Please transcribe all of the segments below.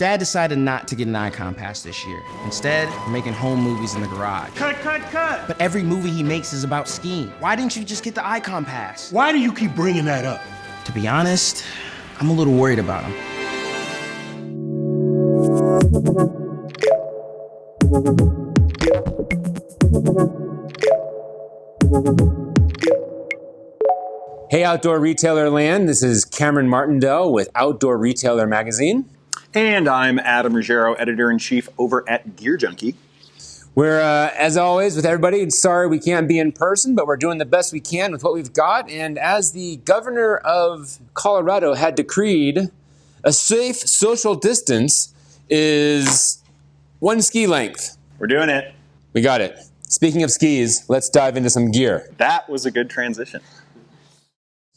Dad decided not to get an Icon Pass this year. Instead, we're making home movies in the garage. Cut! But every movie he makes is about skiing. Why didn't you just get the Icon Pass? Why do you keep bringing that up? To be honest, I'm a little worried about him. Hey, Outdoor Retailer Land. This is Cameron Martindell with Outdoor Retailer Magazine. And I'm Adam Ruggiero, Editor-in-Chief over at Gear Junkie. We're, as always, with everybody, sorry we can't be in person, but we're doing the best we can with what we've got. And as the governor of Colorado had decreed, a safe social distance is 1 ski length. We're doing it. We got it. Speaking of skis, let's dive into some gear. That was a good transition.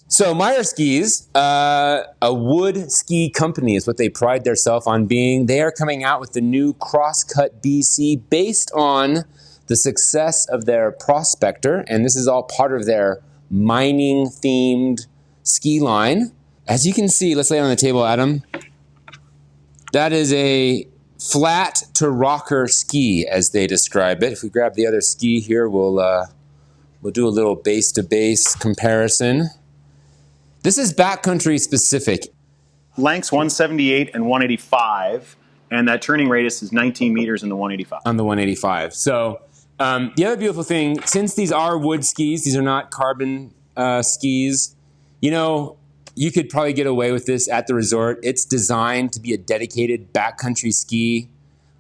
So Meyer Skis, a wood ski company is what they pride themselves on being. They are coming out with the new Crosscut BC based on the success of their Prospector, and this is all part of their mining-themed ski line. As you can see, let's lay it on the table, Adam. That is a flat to rocker ski, as they describe it. If we grab the other ski here, we'll do a little base-to-base comparison. This is backcountry specific. Lengths 178 and 185, and that turning radius is 19 meters in the 185. On the 185. So the other beautiful thing, since these are wood skis, these are not carbon skis, you know, you could probably get away with this at the resort. It's designed to be a dedicated backcountry ski.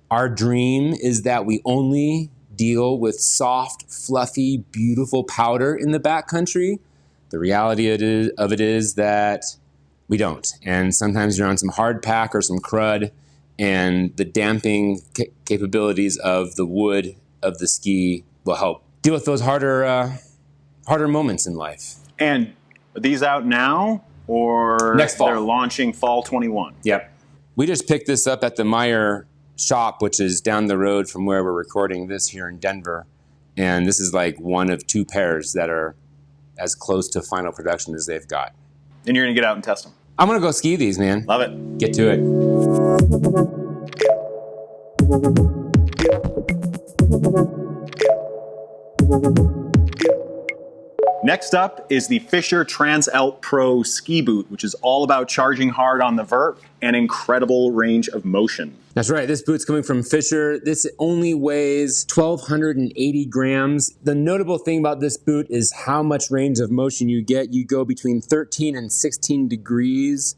Our dream is that we only deal with soft, fluffy, beautiful powder in the backcountry. The reality of it is that we don't. And sometimes you're on some hard pack or some crud, and the damping capabilities of the wood of the ski will help deal with those harder moments in life. And are these out now, or next fall? They're launching fall 21? Yep. We just picked this up at the Meyer shop, which is down the road from where we're recording this here in Denver. And this is like one of 2 pairs that are as close to final production as they've got. And you're going to get out and test them? I'm going to go ski these, man. Love it. Get to it. Next up is the Fischer Transalp Pro ski boot, which is all about charging hard on the vert and incredible range of motion. That's right. This boot's coming from Fischer. This only weighs 1,280 grams. The notable thing about this boot is how much range of motion you get. You go between 13 and 16 degrees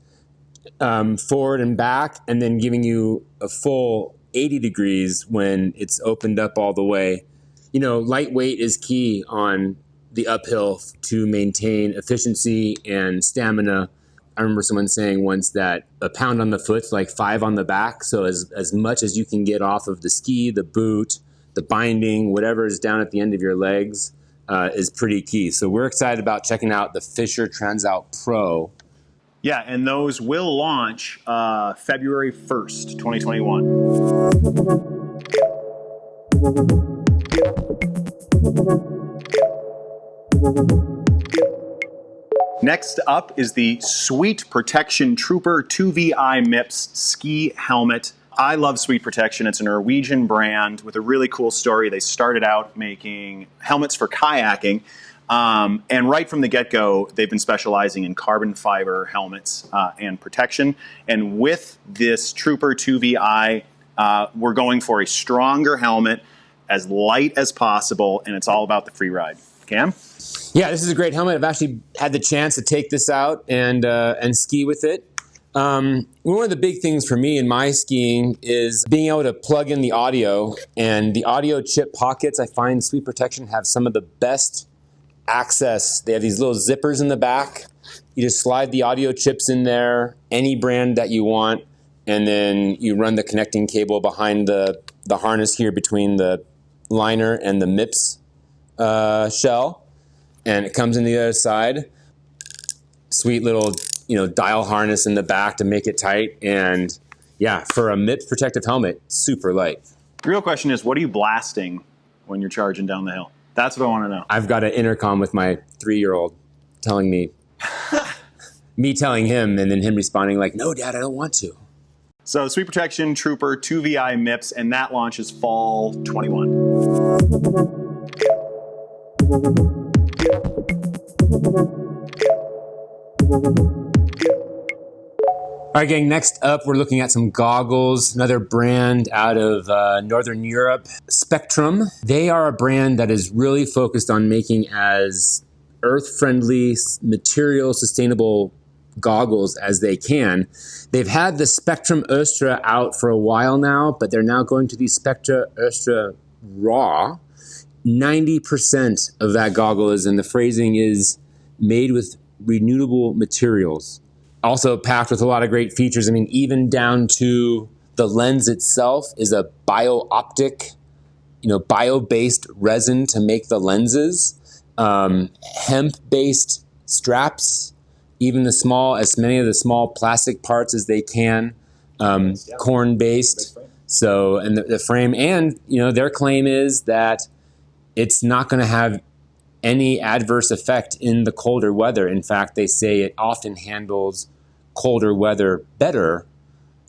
forward and back, and then giving you a full 80 degrees when it's opened up all the way. You know, lightweight is key on the uphill to maintain efficiency and stamina. I remember someone saying once that a pound on the foot's like 5 on the back. So as much as you can get off of the ski, the boot, the binding, whatever is down at the end of your legs is pretty key. So we're excited about checking out the Fischer Transalp Pro. Yeah, and those will launch February 1st, 2021. Next up is the Sweet Protection Trooper 2VI Mips ski helmet. I love Sweet Protection. It's a Norwegian brand with a really cool story. They started out making helmets for kayaking, and right from the get-go, they've been specializing in carbon fiber helmets and protection. And with this Trooper 2VI, we're going for a stronger helmet, as light as possible, and it's all about the free ride. Cam? Yeah, this is a great helmet. I've actually had the chance to take this out and ski with it. One of the big things for me in my skiing is being able to plug in the audio, and the audio chip pockets. I find Sweet Protection have some of the best access. They have these little zippers in the back. You just slide the audio chips in there, any brand that you want, and then you run the connecting cable behind the harness here between the liner and the Mips shell, and it comes in the other side. Sweet little, dial harness in the back to make it tight, and yeah, for a Mips protective helmet, super light. The real question is, what are you blasting when you're charging down the hill? That's what I want to know. I've got an intercom with my 3-year-old telling me, me telling him, and then him responding like, "No, Dad, I don't want to." So Sweet Protection Trooper 2VI Mips, and that launches fall 21. All right, gang, next up, we're looking at some goggles, another brand out of Northern Europe, Spectrum. They are a brand that is really focused on making as earth-friendly, material, sustainable goggles as they can. They've had the Spectrum Östra out for a while now, but they're now going to the Spectra Östra Raw. 90% of that goggle is, and the phrasing is, made with renewable materials. Also packed with a lot of great features. I mean, even down to the lens itself is a bio-optic, bio-based resin to make the lenses. Hemp-based straps, even as many of the small plastic parts as they can. Corn-based. So, and the frame, and their claim is that it's not going to have any adverse effect in the colder weather. In fact, they say it often handles colder weather better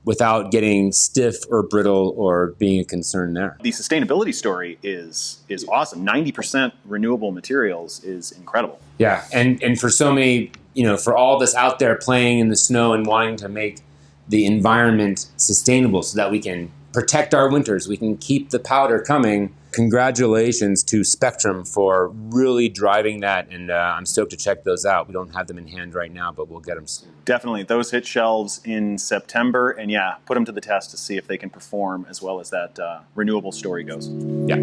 without getting stiff or brittle or being a concern there. The sustainability story is awesome. 90% renewable materials is incredible. Yeah, and for so many, for all of us out there playing in the snow and wanting to make the environment sustainable so that we can protect our winters, we can keep the powder coming. Congratulations to Spectrum for really driving that, and I'm stoked to check those out. We don't have them in hand right now, but we'll get them soon. Definitely. Those hit shelves in September, and yeah, put them to the test to see if they can perform as well as that renewable story goes. Yeah.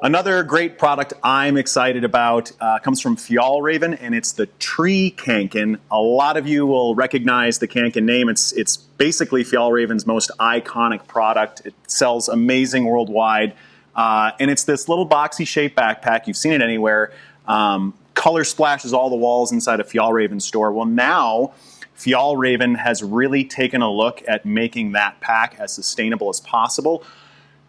Another great product I'm excited about comes from Fjallraven, and it's the Tree Kanken. A lot of you will recognize the Kanken name. It's basically Fjallraven's most iconic product. It sells amazing worldwide, and it's this little boxy shaped backpack. You've seen it anywhere. Color splashes all the walls inside a Fjallraven store. Well, now Fjallraven has really taken a look at making that pack as sustainable as possible,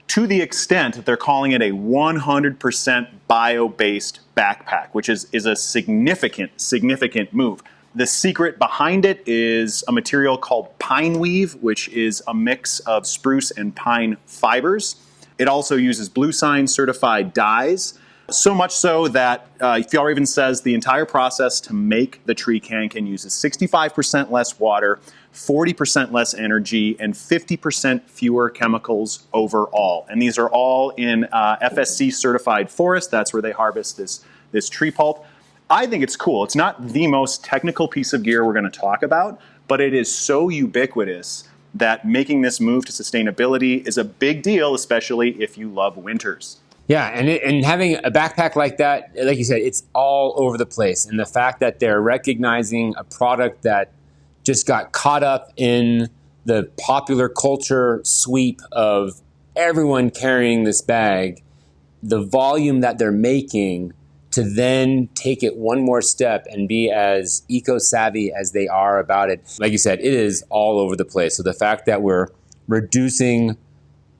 to the extent that they're calling it a 100% bio-based backpack, which is a significant move. The secret behind it is a material called pine weave, which is a mix of spruce and pine fibers. It also uses Blue Sign certified dyes, so much so that Fjallraven says the entire process to make the Tree Kanken uses 65% less water, 40% less energy, and 50% fewer chemicals overall. And these are all in FSC certified forest. That's where they harvest this tree pulp. I think it's cool. It's not the most technical piece of gear we're going to talk about, but it is so ubiquitous that making this move to sustainability is a big deal, especially if you love winters. Yeah, and having a backpack like that, like you said, it's all over the place. And the fact that they're recognizing a product that just got caught up in the popular culture sweep of everyone carrying this bag, the volume that they're making to then take it one more step and be as eco-savvy as they are about it. Like you said, it is all over the place. So the fact that we're reducing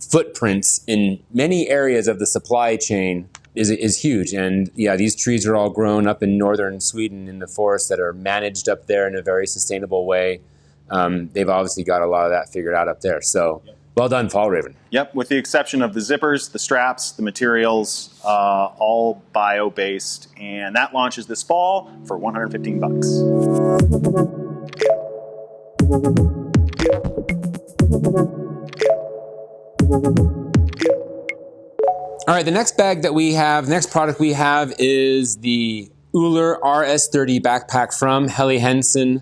footprints in many areas of the supply chain is huge. And yeah, these trees are all grown up in northern Sweden in the forests that are managed up there in a very sustainable way. They've obviously got a lot of that figured out up there. So well done, Fjallraven. Yep, with the exception of the zippers, the straps, the materials, all bio-based. And that launches this fall for $115. All right, the next product we have is the Uller Rs30 Backpack from Helly Hansen,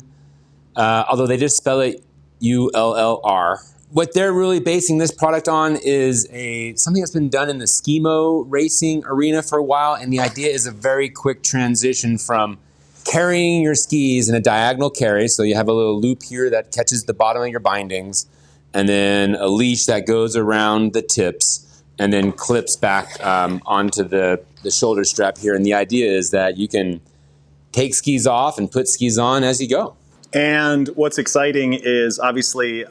although they just spell it ULLR. What they're really basing this product on is something that's been done in the skimo racing arena for a while, and the idea is a very quick transition from carrying your skis in a diagonal carry, so you have a little loop here that catches the bottom of your bindings, and then a leash that goes around the tips, and then clips back onto the shoulder strap here. And the idea is that you can take skis off and put skis on as you go. And what's exciting is obviously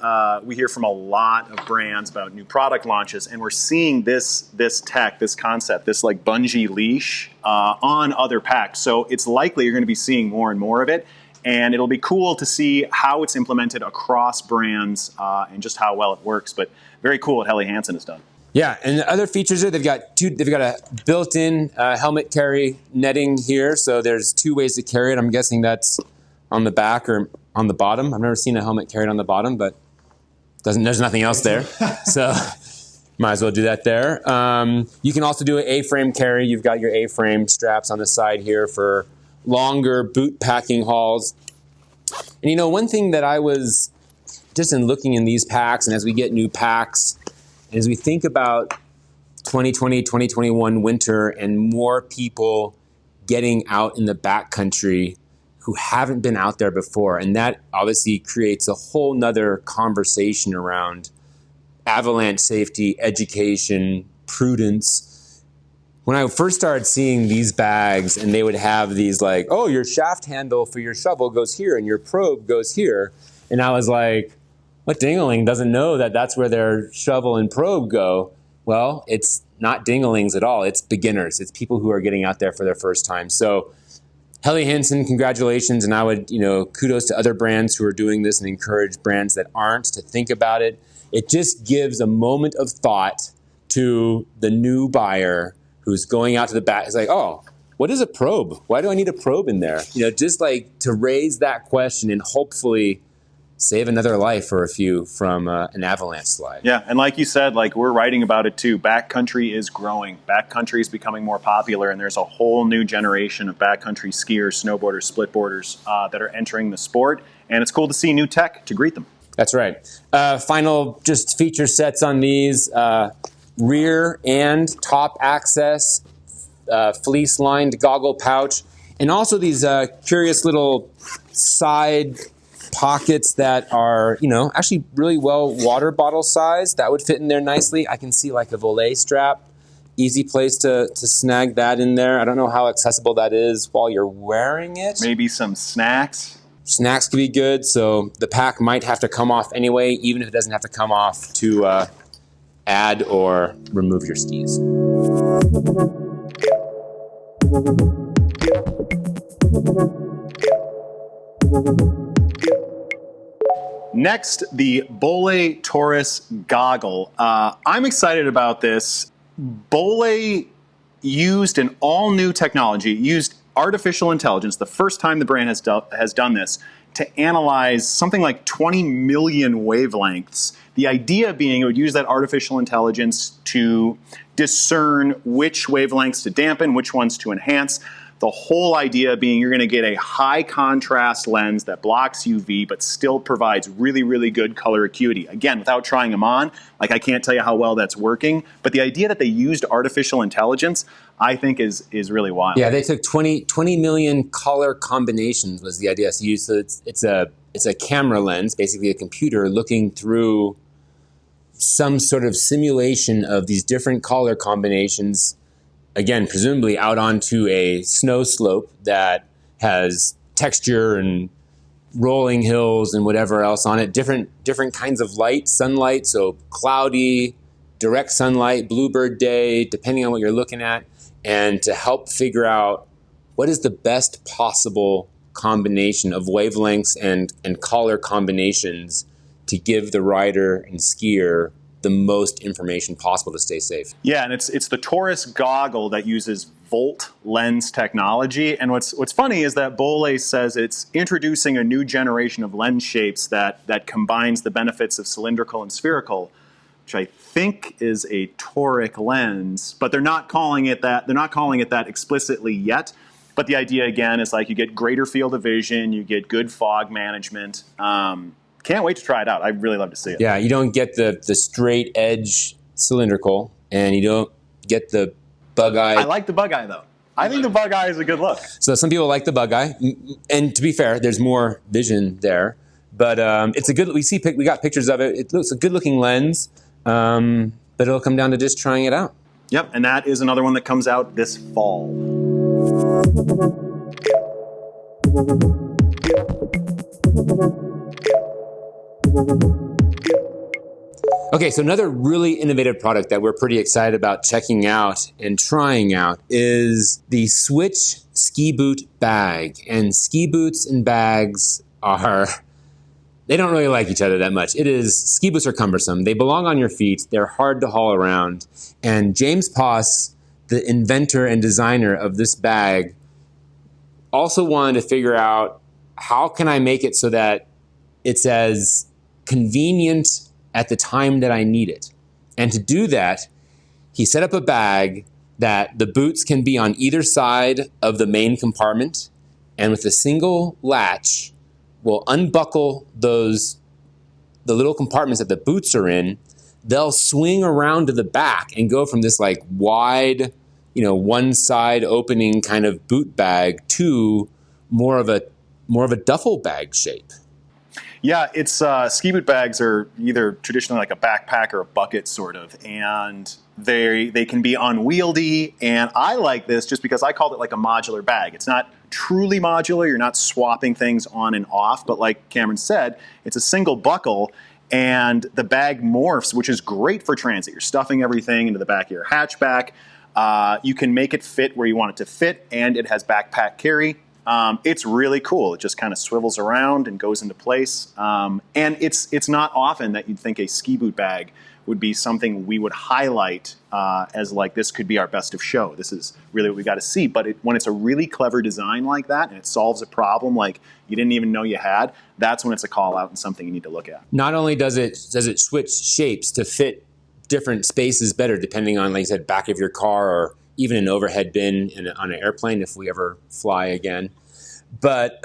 we hear from a lot of brands about new product launches, and we're seeing this tech, this concept, this like bungee leash on other packs. So it's likely you're going to be seeing more and more of it, and it'll be cool to see how it's implemented across brands and just how well it works. But very cool what Helly Hansen has done. Yeah, and the other features are they've got a built-in helmet carry netting here, so there's 2 ways to carry it. I'm guessing that's on the back or on the bottom. I've never seen a helmet carried on the bottom, but there's nothing else there. So might as well do that there. You can also do an A-frame carry. You've got your A-frame straps on the side here for longer boot packing hauls. And one thing that I was just in looking in these packs, and as we get new packs, and as we think about 2020, 2021 winter and more people getting out in the backcountry who haven't been out there before. And that obviously creates a whole nother conversation around avalanche safety, education, prudence. When I first started seeing these bags and they would have these like, oh, your shaft handle for your shovel goes here and your probe goes here. And I was like, what dingling doesn't know that that's where their shovel and probe go? Well, it's not dinglings at all. It's beginners. It's people who are getting out there for their first time. So Helly Hansen, congratulations, and I would, kudos to other brands who are doing this and encourage brands that aren't to think about it. It just gives a moment of thought to the new buyer who's going out to the back. It's like, oh, what is a probe? Why do I need a probe in there? Just like to raise that question and hopefully save another life or a few from an avalanche slide. Yeah, and like you said, like we're writing about it too, backcountry is growing. Backcountry is becoming more popular, and there's a whole new generation of backcountry skiers, snowboarders, splitboarders that are entering the sport, and it's cool to see new tech to greet them. That's right. Final just feature sets on these, rear and top access, fleece-lined goggle pouch, and also these curious little side pockets that are, actually really well water bottle size. That would fit in there nicely. I can see like a volet strap. Easy place to snag that in there. I don't know how accessible that is while you're wearing it. Maybe some snacks. Snacks could be good. So the pack might have to come off anyway, even if it doesn't have to come off to add or remove your skis. Next, the Boley Taurus Goggle. I'm excited about this. Boley used an all-new technology, used artificial intelligence, the first time the brand has done this, to analyze something like 20 million wavelengths. The idea being it would use that artificial intelligence to discern which wavelengths to dampen, which ones to enhance. The whole idea being you're going to get a high contrast lens that blocks UV but still provides really, really good color acuity. Again, without trying them on, like I can't tell you how well that's working, but the idea that they used artificial intelligence, I think is really wild. Yeah, they took 20 million color combinations was the idea. So it's a camera lens, basically a computer looking through some sort of simulation of these different color combinations, again, presumably out onto a snow slope that has texture and rolling hills and whatever else on it. Different kinds of light, sunlight, so cloudy, direct sunlight, bluebird day, depending on what you're looking at, and to help figure out what is the best possible combination of wavelengths and color combinations to give the rider and skier the most information possible to stay safe. Yeah, and it's the Taurus Goggle that uses volt lens technology. And what's funny is that Boley says it's introducing a new generation of lens shapes that combines the benefits of cylindrical and spherical, which I think is a toric lens, but they're not calling it that. They're not calling it that explicitly yet. But the idea again is like you get greater field of vision, you get good fog management. Can't wait to try it out. I'd really love to see it. Yeah, you don't get the straight edge cylindrical, and you don't get the bug eye. I like the bug eye, though. I think the bug eye is a good look. So some people like the bug eye, and to be fair, there's more vision there. But it's a good. We got pictures of it. It looks a good looking lens, but it'll come down to just trying it out. Yep, and that is another one that comes out this fall. Okay, so another really innovative product that we're pretty excited about checking out and trying out is the Switch ski boot bag. And ski boots and bags they don't really like each other that much. Ski boots are cumbersome. They belong on your feet. They're hard to haul around. And James Poss, the inventor and designer of this bag, also wanted to figure out, how can I make it so that it's as convenient at the time that I need it? And to do that, he set up a bag that the boots can be on either side of the main compartment, and with a single latch, will unbuckle the little compartments that the boots are in. They'll swing around to the back and go from this like wide, one side opening kind of boot bag to more of a duffel bag shape. Yeah, it's ski boot bags are either traditionally like a backpack or a bucket sort of, and they can be unwieldy. And I like this just because I called it like a modular bag. It's not truly modular. You're not swapping things on and off, but like Cameron said, it's a single buckle. And the bag morphs, which is great for transit. You're stuffing everything into the back of your hatchback. You can make it fit where you want it to fit, and it has backpack carry. It's really cool. It just kind of swivels around and goes into place. And it's not often that you'd think a ski boot bag would be something we would highlight as like, this could be our best of show. This is really what we got to see. But when it's a really clever design like that and it solves a problem like you didn't even know you had, that's when it's a call out and something you need to look at. Not only does it switch shapes to fit different spaces better, depending on, like you said, back of your car or even an overhead bin on an airplane if we ever fly again. But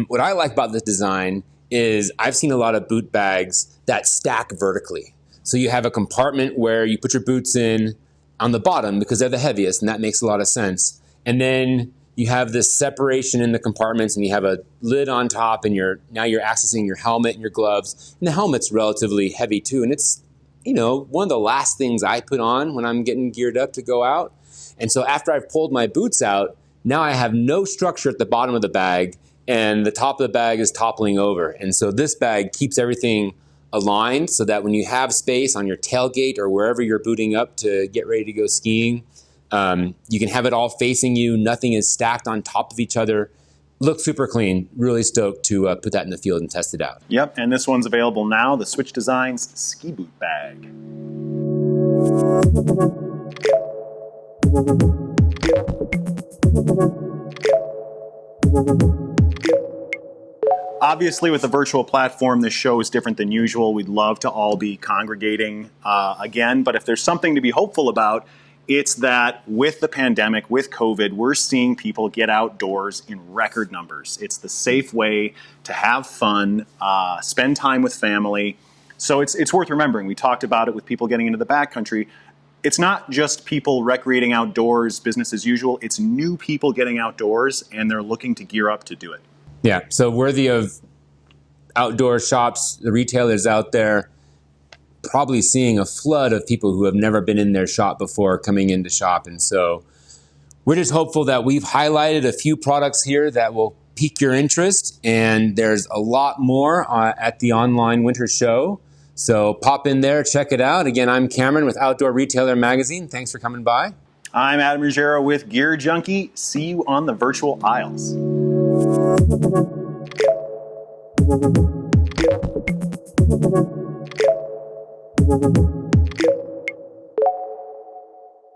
what I like about this design is I've seen a lot of boot bags that stack vertically. So you have a compartment where you put your boots in on the bottom because they're the heaviest, and that makes a lot of sense. And then you have this separation in the compartments, and you have a lid on top, and now you're accessing your helmet and your gloves. And the helmet's relatively heavy too, and it's one of the last things I put on when I'm getting geared up to go out. And so after I've pulled my boots out, now I have no structure at the bottom of the bag, and the top of the bag is toppling over. And so this bag keeps everything aligned so that when you have space on your tailgate or wherever you're booting up to get ready to go skiing, you can have it all facing you. Nothing is stacked on top of each other. Looks super clean. Really stoked to put that in the field and test it out. Yep, and this one's available now, the Switch Designs Ski Boot Bag. Obviously, with the virtual platform, this show is different than usual. We'd love to all be congregating again, but if there's something to be hopeful about, it's that with the pandemic, with COVID, we're seeing people get outdoors in record numbers. It's the safe way to have fun, spend time with family. So it's worth remembering. We talked about it with people getting into the backcountry. It's not just people recreating outdoors, business as usual. It's new people getting outdoors, and they're looking to gear up to do it. Yeah, so worthy of outdoor shops, the retailers out there, probably seeing a flood of people who have never been in their shop before coming in to shop. And so we're just hopeful that we've highlighted a few products here that will pique your interest. And there's a lot more at the online winter show. So pop in there, check it out. Again, I'm Cameron with Outdoor Retailer Magazine. Thanks for coming by. I'm Adam Ruggiero with Gear Junkie. See you on the virtual aisles.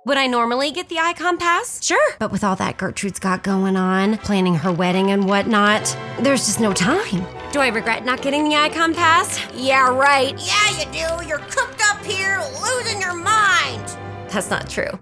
Would I normally get the Icon Pass? Sure. But with all that Gertrude's got going on, planning her wedding and whatnot, there's just no time. Do I regret not getting the Icon Pass? Yeah, right. Yeah, you do. You're cooped up here, losing your mind. That's not true.